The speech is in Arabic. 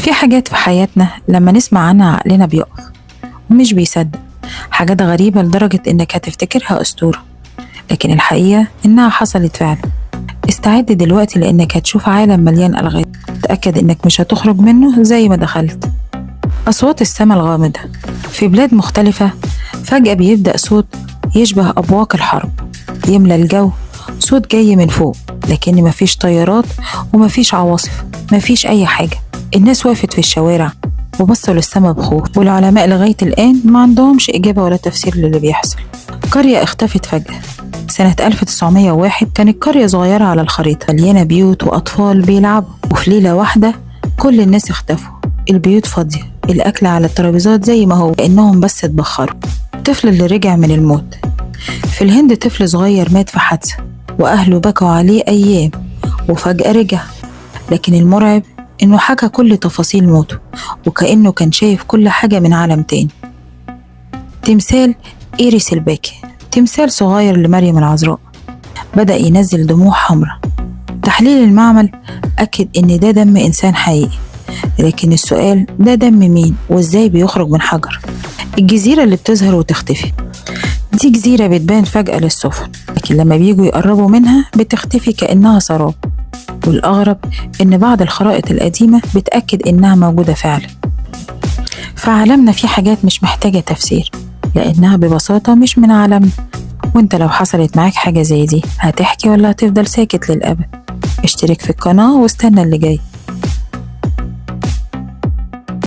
في حاجات في حياتنا لما نسمع عنها عقلنا بيقف ومش بيصدق. حاجات غريبة لدرجة إنك هتفتكرها أسطورة، لكن الحقيقة إنها حصلت فعلا. استعد دلوقتي لإنك هتشوف عالم مليان ألغاز. تأكد إنك مش هتخرج منه زي ما دخلت. أصوات السماء الغامضة في بلاد مختلفة، فجأة بيبدأ صوت يشبه أبواق الحرب يملى الجو. صوت جاي من فوق، لكن مفيش طيارات ومفيش عواصف، مفيش أي حاجة. الناس وقفت في الشوارع وبصوا للسماء بخوف، والعلماء لغاية الآن ما عندهمش إجابة ولا تفسير للي بيحصل. قرية اختفت فجأة سنة 1901. كانت قرية صغيرة على الخريطة مليانة بيوت وأطفال بيلعبوا، وفي ليلة واحدة كل الناس اختفوا. البيوت فاضية، الأكل على الترابيزات زي ما هو، كأنهم بس اتبخروا. الطفل اللي رجع من الموت في الهند، طفل صغير مات في حادثة وأهله بكوا عليه أيام وفجأة رجع. لكن المرعب إنه حكى كل تفاصيل موته وكأنه كان شايف كل حاجة من عالم تاني. تمثال إيريس الباكي، تمثال صغير لمريم العذراء، بدأ ينزل دموع حمراء. تحليل المعمل أكد إن ده دم إنسان حقيقي، لكن السؤال ده دم مين وإزاي بيخرج من حجر؟ الجزيرة اللي بتظهر وتختفي دي جزيرة بتبان فجأة للسفن، لكن لما بيجوا يقربوا منها بتختفي كأنها سراب. والأغرب إن بعض الخرائط القديمة بتأكد إنها موجودة فعلا. في عالمنا في حاجات مش محتاجة تفسير، لأنها ببساطة مش من عالمنا. وانت لو حصلت معاك حاجة زي دي، هتحكي ولا هتفضل ساكت للأبد؟ اشترك في القناة واستنى اللي جاي.